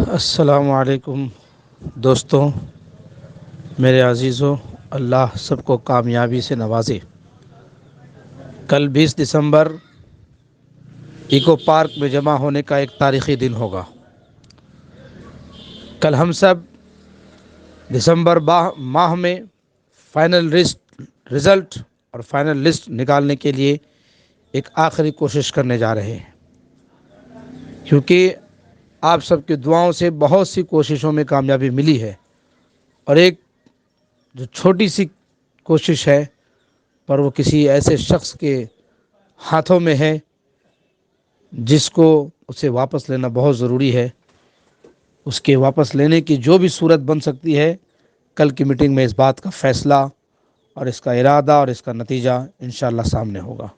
السلام علیکم دوستوں، میرے عزیزوں، اللہ سب کو کامیابی سے نوازے۔ کل 20 دسمبر ایکو پارک میں جمع ہونے کا ایک تاریخی دن ہوگا۔ کل ہم سب دسمبر ماہ میں فائنل رزلٹ اور فائنل لسٹ نکالنے کے لیے ایک آخری کوشش کرنے جا رہے ہیں، کیونکہ آپ سب کی دعاؤں سے بہت سی کوششوں میں کامیابی ملی ہے، اور ایک جو چھوٹی سی کوشش ہے پر وہ کسی ایسے شخص کے ہاتھوں میں ہے جس کو اسے واپس لینا بہت ضروری ہے۔ اس کے واپس لینے کی جو بھی صورت بن سکتی ہے، کل کی میٹنگ میں اس بات کا فیصلہ اور اس کا ارادہ اور اس کا نتیجہ انشاءاللہ سامنے ہوگا۔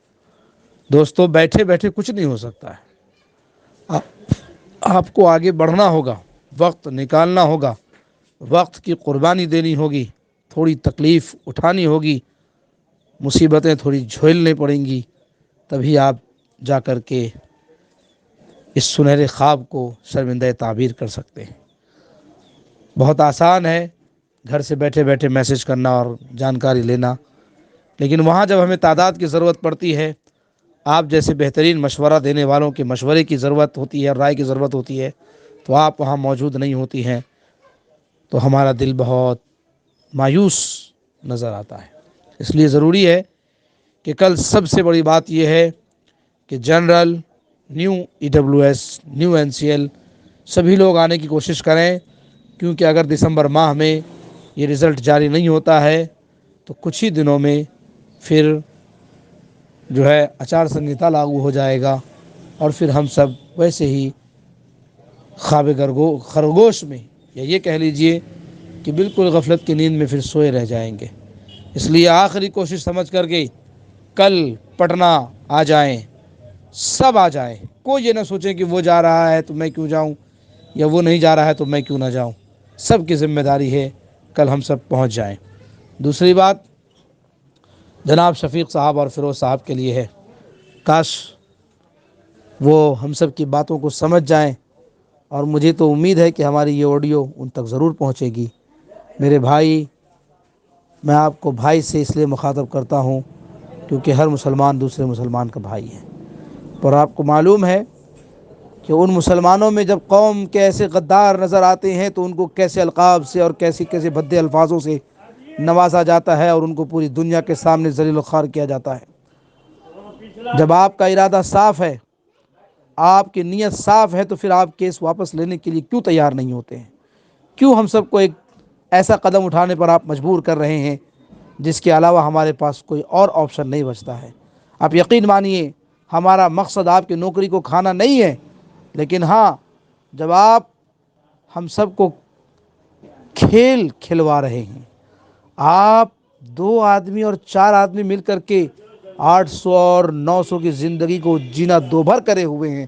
دوستو، بیٹھے بیٹھے کچھ نہیں ہو سکتا ہے، آپ کو آگے بڑھنا ہوگا، وقت نکالنا ہوگا، وقت کی قربانی دینی ہوگی، تھوڑی تکلیف اٹھانی ہوگی، مصیبتیں تھوڑی جھیلنی پڑیں گی، تبھی آپ جا کر کے اس سنہرے خواب کو شرمندہ تعبیر کر سکتے ہیں۔ بہت آسان ہے گھر سے بیٹھے بیٹھے میسج کرنا اور جانکاری لینا، لیکن وہاں جب ہمیں تعداد کی ضرورت پڑتی ہے، آپ جیسے بہترین مشورہ دینے والوں کے مشورے کی ضرورت ہوتی ہے، رائے کی ضرورت ہوتی ہے، تو آپ وہاں موجود نہیں ہوتی ہیں، تو ہمارا دل بہت مایوس نظر آتا ہے۔ اس لیے ضروری ہے کہ کل سب سے بڑی بات یہ ہے کہ general, new EWS، new NCL سبھی لوگ آنے کی کوشش کریں، کیونکہ اگر دسمبر ماہ میں یہ رزلٹ جاری نہیں ہوتا ہے تو کچھ ہی دنوں میں پھر جو ہے آچار سنہتا لاگو ہو جائے گا، اور پھر ہم سب ویسے ہی خواب خرگوش میں، یا یہ کہہ لیجئے کہ بالکل غفلت کی نیند میں پھر سوئے رہ جائیں گے۔ اس لیے آخری کوشش سمجھ کر کے کل پٹنہ آ جائیں، سب آ جائیں۔ کوئی یہ نہ سوچیں کہ وہ جا رہا ہے تو میں کیوں جاؤں، یا وہ نہیں جا رہا ہے تو میں کیوں نہ جاؤں۔ سب کی ذمہ داری ہے کل ہم سب پہنچ جائیں۔ دوسری بات جناب شفیق صاحب اور فیروز صاحب کے لیے ہے، کاش وہ ہم سب کی باتوں کو سمجھ جائیں، اور مجھے تو امید ہے کہ ہماری یہ آڈیو ان تک ضرور پہنچے گی۔ میرے بھائی، میں آپ کو بھائی سے اس لیے مخاطب کرتا ہوں کیونکہ ہر مسلمان دوسرے مسلمان کا بھائی ہے، اور آپ کو معلوم ہے کہ ان مسلمانوں میں جب قوم کے ایسے غدار نظر آتے ہیں تو ان کو کیسے القاب سے اور کیسے بھدے الفاظوں سے نوازا جاتا ہے، اور ان کو پوری دنیا کے سامنے ذلیل و خوار کیا جاتا ہے۔ جب آپ کا ارادہ صاف ہے، آپ کی نیت صاف ہے، تو پھر آپ کیس واپس لینے کے لیے کیوں تیار نہیں ہوتے ہیں؟ کیوں ہم سب کو ایک ایسا قدم اٹھانے پر آپ مجبور کر رہے ہیں جس کے علاوہ ہمارے پاس کوئی اور آپشن نہیں بچتا ہے؟ آپ یقین مانیے، ہمارا مقصد آپ کی نوکری کو کھانا نہیں ہے، لیکن ہاں، جب آپ ہم سب کو کھیل کھلوا رہے ہیں، آپ 2 آدمی اور 4 آدمی مل کر کے 800 اور 900 کی زندگی کو جینا دوبھر کرے ہوئے ہیں،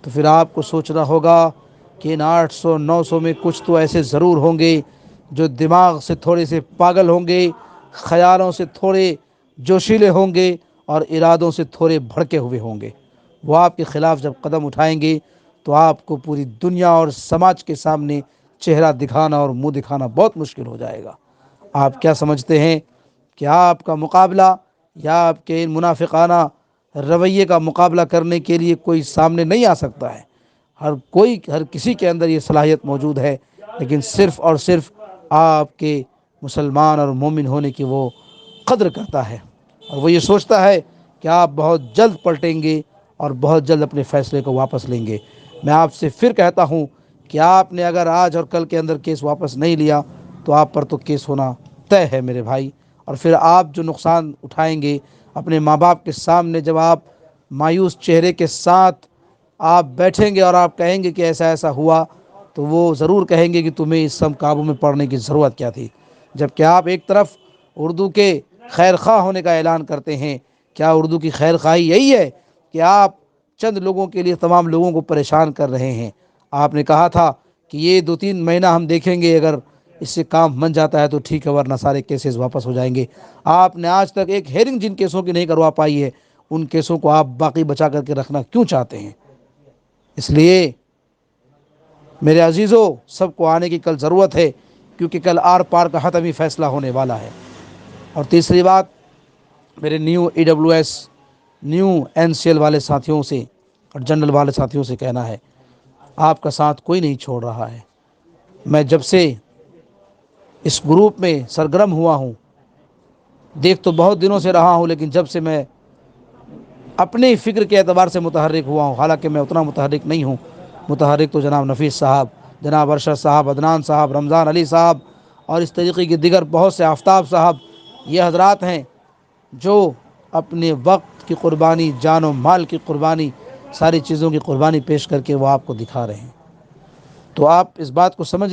تو پھر آپ کو سوچنا ہوگا کہ ان 800 900 میں کچھ تو ایسے ضرور ہوں گے جو دماغ سے تھوڑے سے پاگل ہوں گے، خیالوں سے تھوڑے جوشیلے ہوں گے، اور ارادوں سے تھوڑے بھڑکے ہوئے ہوں گے۔ وہ آپ کے خلاف جب قدم اٹھائیں گے تو آپ کو پوری دنیا اور سماج کے سامنے چہرہ دکھانا اور منہ دکھانا بہت مشکل ہو جائے گا۔ آپ کیا سمجھتے ہیں کہ آپ کا مقابلہ یا آپ کے ان منافقانہ رویے کا مقابلہ کرنے کے لیے کوئی سامنے نہیں آ سکتا ہے؟ ہر کسی کے اندر یہ صلاحیت موجود ہے، لیکن صرف اور صرف آپ کے مسلمان اور مومن ہونے کی وہ قدر کرتا ہے، اور وہ یہ سوچتا ہے کہ آپ بہت جلد پلٹیں گے اور بہت جلد اپنے فیصلے کو واپس لیں گے۔ میں آپ سے پھر کہتا ہوں کہ آپ نے اگر آج اور کل کے اندر کیس واپس نہیں لیا تو آپ پر تو کیس ہونا طے ہے میرے بھائی، اور پھر آپ جو نقصان اٹھائیں گے اپنے ماں باپ کے سامنے، جب آپ مایوس چہرے کے ساتھ آپ بیٹھیں گے اور آپ کہیں گے کہ ایسا ایسا ہوا، تو وہ ضرور کہیں گے کہ تمہیں اس سب قابو میں پڑنے کی ضرورت کیا تھی۔ جبکہ آپ ایک طرف اردو کے خیر خواہ ہونے کا اعلان کرتے ہیں، کیا اردو کی خیر خواہی یہی ہے کہ آپ چند لوگوں کے لیے تمام لوگوں کو پریشان کر رہے ہیں؟ آپ نے کہا تھا کہ یہ 2-3 مہینہ ہم دیکھیں گے، اگر اس سے کام بن جاتا ہے تو ٹھیک ہے، ورنہ سارے کیسز واپس ہو جائیں گے۔ آپ نے آج تک ایک ہیئرنگ جن کیسوں کی نہیں کروا پائی ہے، ان کیسوں کو آپ باقی بچا کر کے رکھنا کیوں چاہتے ہیں؟ اس لیے میرے عزیزوں، سب کو آنے کی کل ضرورت ہے، کیونکہ کل آر پار کا حتمی فیصلہ ہونے والا ہے۔ اور تیسری بات، میرے نیو EWS نیو NCL والے ساتھیوں سے اور جنرل والے ساتھیوں سے کہنا ہے، آپ کا ساتھ کوئی نہیں چھوڑ رہا ہے۔ میں جب سے اس گروپ میں سرگرم ہوا ہوں، دیکھ تو بہت دنوں سے رہا ہوں، لیکن جب سے میں اپنی فکر کے اعتبار سے متحرک ہوا ہوں، حالانکہ میں اتنا متحرک نہیں ہوں، متحرک تو جناب نفیس صاحب، جناب ارشد صاحب، عدنان صاحب، رمضان علی صاحب اور اس طریقے کے دیگر بہت سے آفتاب صاحب، یہ حضرات ہیں جو اپنے وقت کی قربانی، جان و مال کی قربانی، ساری چیزوں کی قربانی پیش کر کے وہ آپ کو دکھا رہے ہیں۔ تو آپ اس بات کو سمجھ